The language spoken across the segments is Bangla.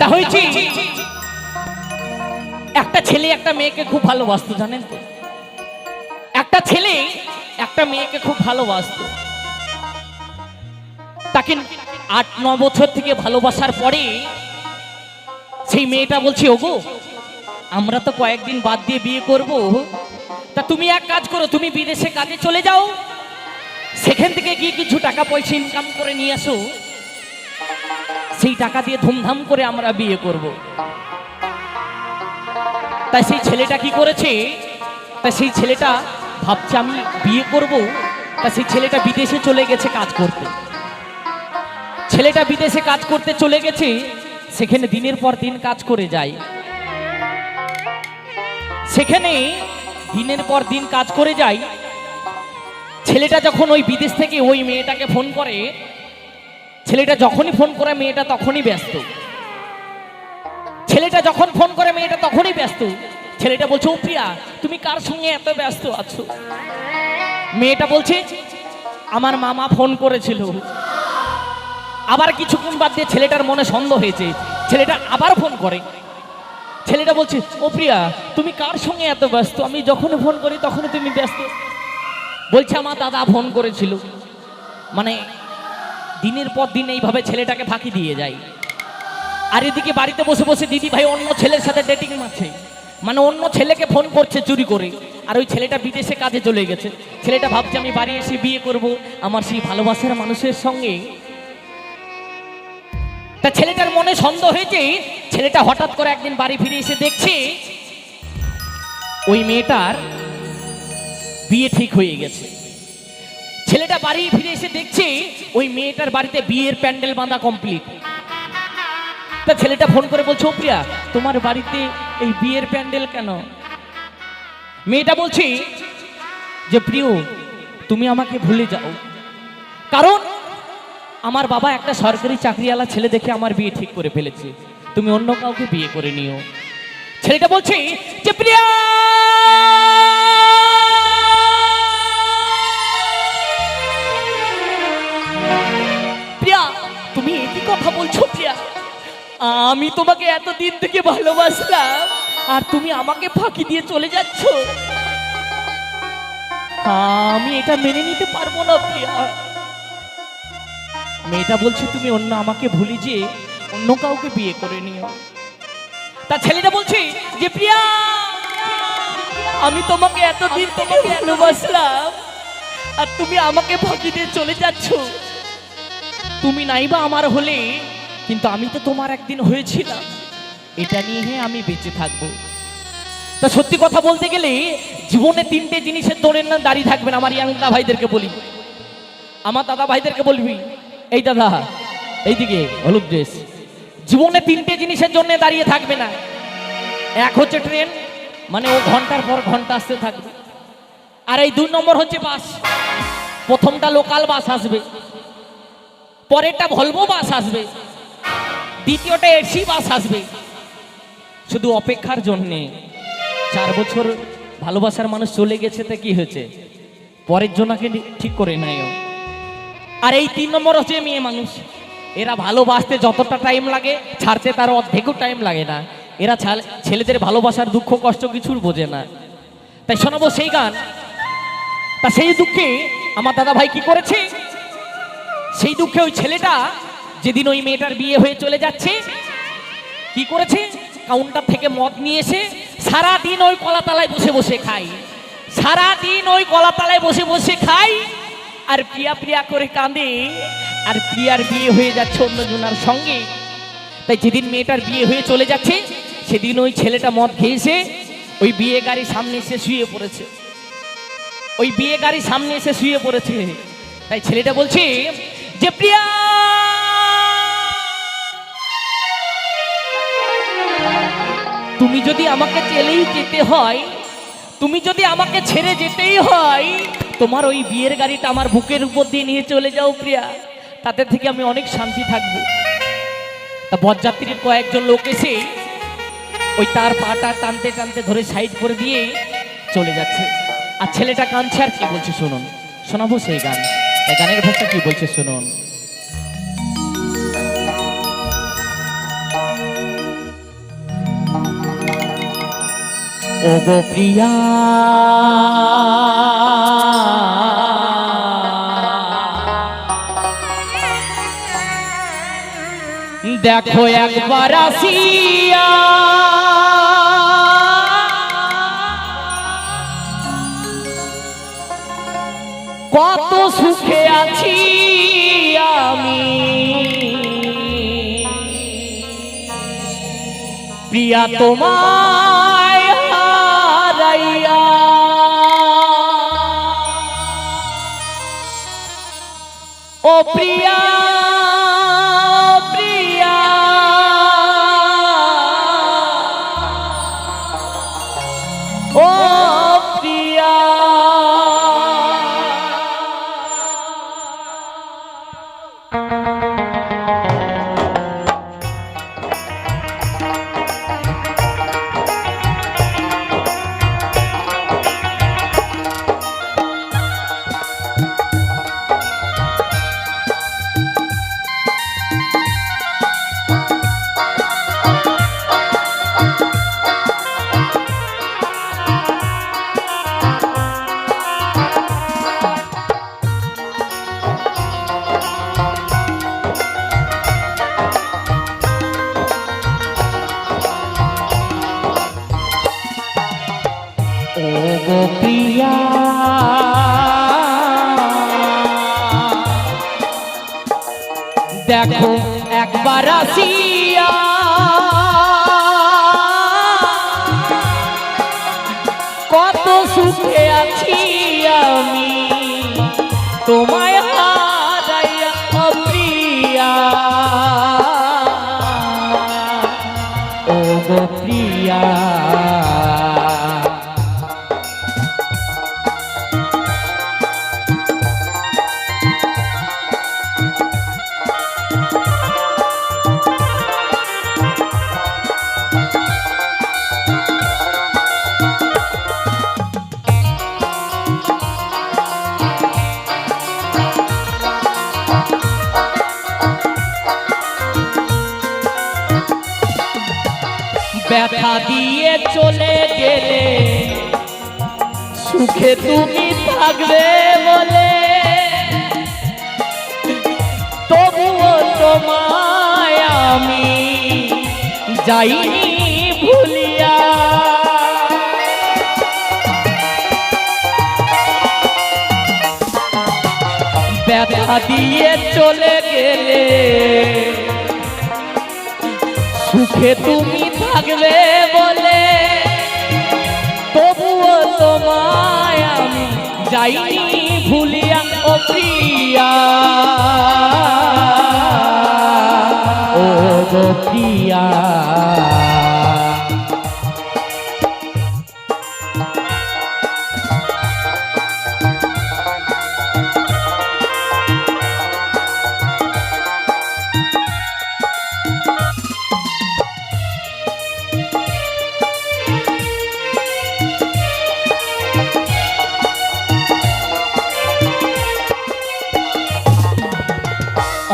তা হয়েছে একটা ছেলে একটা মেয়েকে খুব ভালোবাসতো, জানেন তো? একটা ছেলে একটা মেয়েকে খুব ভালোবাসতো। তাকে 8-9 বছর থেকে ভালোবাসার পরে সেই মেয়েটা বলছে, ওগো আমরা তো কয়েকদিন বাদ দিয়ে বিয়ে করব, তা তুমি এক কাজ করো, তুমি বিদেশে কাজে চলে যাও, সেখান থেকে গিয়ে কিছু টাকা পয়সা ইনকাম করে নিয়ে আসো, সেই টাকা দিয়ে ধুমধাম করে আমরা বিয়ে করব। তাই সেই ছেলেটা কি করেছে, তাই সেই ছেলেটা ভাবছে আমি বিয়ে করব, তা সেই ছেলেটা বিদেশে চলে গেছে কাজ করতে। ছেলেটা বিদেশে কাজ করতে চলে গেছে, সেখানে দিনের পর দিন কাজ করে যায়। সেখানে দিনের পর দিন কাজ করে যায়। ছেলেটা যখন ওই বিদেশ থেকে ওই মেয়েটাকে ফোন করে, ছেলেটা যখনই ফোন করে মেয়েটা তখনই ব্যস্ত। ছেলেটা যখন ফোন করে মেয়েটা তখনই ব্যস্ত। ছেলেটা বলছে, ও প্রিয়া তুমি কার সঙ্গে এত ব্যস্ত আছো? মেয়েটা বলছে, আমার মামা ফোন করেছিল। আবার কিছুক্ষণ বাদ দিয়ে ছেলেটার মনে সন্দেহ হয়েছে, ছেলেটা আবার ফোন করে। ছেলেটা বলছে, ও প্রিয়া তুমি কার সঙ্গে এত ব্যস্ত? আমি যখন ফোন করি তখন তুমি ব্যস্ত। বলছে, আমার দাদা ফোন করেছিল। মানে দিনের পর দিন এইভাবে ছেলেটাকে ফাঁকি দিয়ে যায়। আর এদিকে বাড়িতে বসে বসে দিদি ভাই অন্য ছেলের সাথে ডেটিং মারছে, মানে অন্য ছেলেকে ফোন করছে চুরি করে। আর ওই ছেলেটা বিদেশে কাজে চলে গেছে। ছেলেটা ভাবছে আমি বাড়ি এসে বিয়ে করব আমার সেই ভালোবাসার মানুষের সঙ্গে। তা ছেলেটার মনে সন্দেহ হয়েছে। ছেলেটা হঠাৎ করে একদিন বাড়ি ফিরে এসে দেখছে ওই মেয়েটার বিয়ে ঠিক হয়ে গেছে। ছেলেটা বাড়ি ফিরে এসে দেখছে ওই মেয়েটার বাড়িতে বিয়ের প্যান্ডেল বাঁধা কমপ্লিট। তা ছেলেটা ফোন করে বলছে, ও প্রিয়া তোমার বাড়িতে এই বিয়ের প্যান্ডেল কেন? মেয়েটা বলছে যে, প্রিয় তুমি আমাকে ভুলে যাও, কারণ আমার বাবা একটা সরকারি চাকরিওয়ালা ছেলে দেখে আমার বিয়ে ঠিক করে ফেলেছে, তুমি অন্য কাউকে বিয়ে করে নিও। ছেলেটা বলছে যে, প্রিয়া প্রিয়া তুমি একই কথা বলছো? প্রিয়া আমি তোমাকে এতদিন থেকে ভালোবাসলাম আর তুমি আমাকে ফাঁকি দিয়ে চলে যাচ্ছ, আমি এটা মেনে নিতে পারবো না প্রিয়া। মেয়েটা বলছে, তুমি অন্য আমাকে ভুলে যে অন্য কাউকে বিয়ে করে নিও। তা ছেলেটা বলছে যে, প্রিয়া আমি তোমাকে এতদিন থেকে ভালোবাসলাম আর তুমি আমাকে ফাঁকি দিয়ে চলে যাচ্ছ। তুমি নাইবা আমার হলে, কিন্তু আমি তো তোমার একদিন হয়েছিলাম, এটা নিয়ে আমি বেঁচে থাকবো। তা সত্যি কথা বলতে গেলে জীবনে 3টে জিনিসের দৌড়ের না দাঁড়িয়ে থাকবে না। আমার ইয়াংদা ভাইদেরকে বলি, আমার দাদা ভাইদেরকে বলবি, এই দাদা এইদিকে হলুদ ড্রেস, জীবনে 3টে জিনিসের জন্য দাঁড়িয়ে থাকবে না। এক হচ্ছে ট্রেন, মানে ও ঘন্টার পর ঘন্টা আসতে থাকবে। আর এই 2 নম্বর হচ্ছে বাস। প্রথমটা লোকাল বাস আসবে, পরেরটা ভলভো বাস আসবে, দ্বিতীয়টা এসি বাস আসবে। শুধু অপেক্ষার জন্যে 4 বছর ভালোবাসার মানুষ চলে গেছে, তা কি হয়েছে, পরের জনাকে ঠিক করে নেয়। আর এই 3 নম্বর হচ্ছে মেয়ে মানুষ। এরা ভালোবাসতে যতটা টাইম লাগে ছাড়তে তার অর্ধেকও টাইম লাগে না। এরা ছেলেদের ভালোবাসার দুঃখ কষ্ট কিছুর বোঝে না। তাই শোনাবো সেই গান। তা সেই দুঃখে আমার দাদা ভাই কি করেছে, সেই দুঃখে ওই ছেলেটা যেদিন ওই মেয়েটার বিয়ে হয়ে চলে যাচ্ছে কি করেছে, কাউন্টার থেকে মদ নিয়ে এসে সারাদিন ওই কলাতলায় বসে বসে খাই, সারাদিন ওই কলাতলায় বসে বসে খাই আর প্রিয়া প্রিয়া করে কাঁদে। আর প্রিয়ার বিয়ে হয়ে যাচ্ছে অন্যজনের সঙ্গে। তাই যেদিন মেয়েটার বিয়ে হয়ে চলে যাচ্ছে সেদিন ওই ছেলেটা মদ খেয়েছে ওই বিয়ে গাড়ির সামনে এসে শুয়ে পড়েছে, ওই বিয়ে গাড়ির সামনে এসে শুয়ে পড়েছে। তাই ছেলেটা বলছে যে, প্রিয়া তুমি যদি আমাকে চলেই যেতে হয়, তুমি যদি আমাকে ছেড়ে যেতেই হয়, তোমার ওই বিয়ের গাড়িটা আমার বুকের উপর দিয়ে নিয়ে চলে যাও প্রিয়া, তাতে থেকে আমি অনেক শান্তি থাকবো। তা বরযাত্রীর কয়েকজন লোক এসে ওই তার পাটা টানতে টানতে ধরে সাইড করে দিয়ে চলে যাচ্ছে। আর ছেলেটা কাঁদছে আর কি বলছে শুনুন, শোনাবো সেই গান। এই গানের ভাষা কি বলছে শুনুন। ওগো প্রিয়া দেখো একবার আসিয়া কত সুখে আছি আমি প্রিয়া তোমায় হারাইয়া ও প্রিয়া প্রিয়া ও প্রিয়া ওগো প্রিয়া দেখো একবার আসিয়া কত সুখে আছি আমি তোমায় হারাইয়া ও প্রিয়া ওগো প্রিয়া ব্যথা দিয়ে চলে গেলে সুখে তুমি থাকবে বলে তবুও তোমায় আমি যাইনি ভুলিয়া ব্যথা দিয়ে চলে গেলে সুখে তুমি থাকবে বলে তবুও তোমায় আমি যাইনি ভুলিয়া ও প্রিয়া ও গো প্রিয়া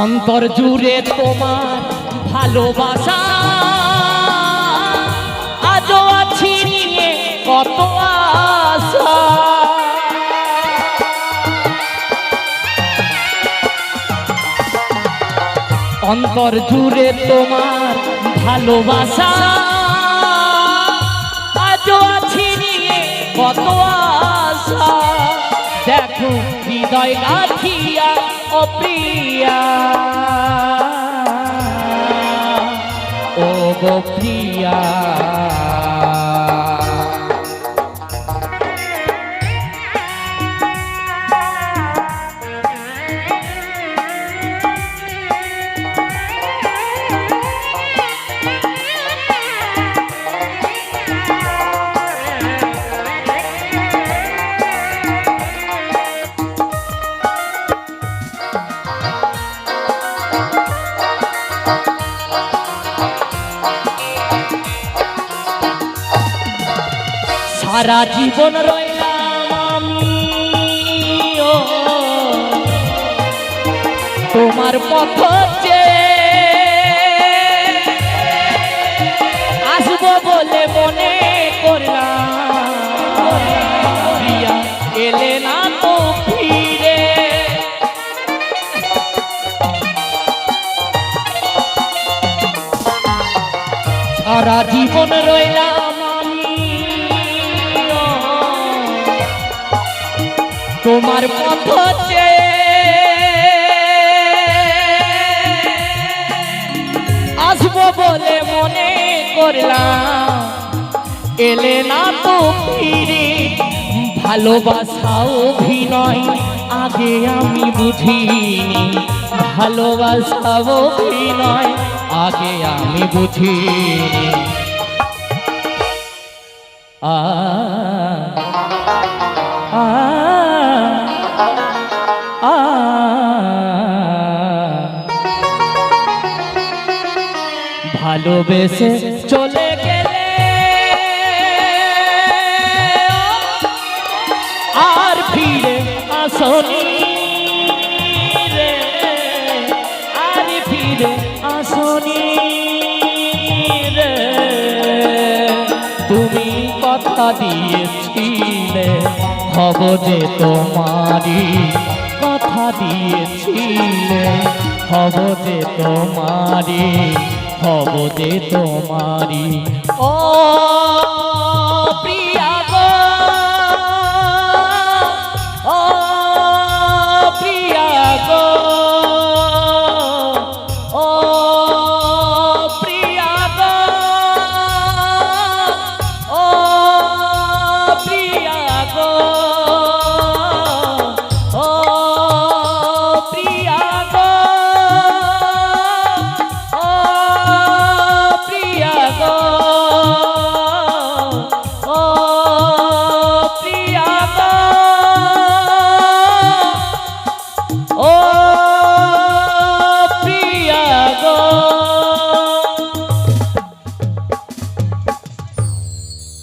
অন্তর জুড়ে তোমার ভালোবাসা আজও আছি নিয়ে কত আশা অন্তর জুড়ে তোমার ভালোবাসা আজও আছি নিয়ে কত আশা দেখো হৃদয় গাথিয়া ও প্রিয়া ও গো প্রিয়া সারা জীবন রইলাম আমি তোমার পথ আসবো বলে মনে করলাম সারা জীবন রইলাম আমি তোমার পথ চেয়ে, আসবো বলে মনে করলাম, এলে না তো ফিরে। ভালোবাসা অভিনয় আগে আমি বুঝিনি, ভালোবাসা অভিনয় আগে আমি বুঝিনি। আ আ আ ভালোবেসে চলে গেলে আর ফিরে আসনি রে, আর ফিরে আসনি রে। তুমি কথা দিয়েছিলে হব যে তোমারি, কথা দিয়েছিলে হব যে তোমারি, হব যে তোমারি। ও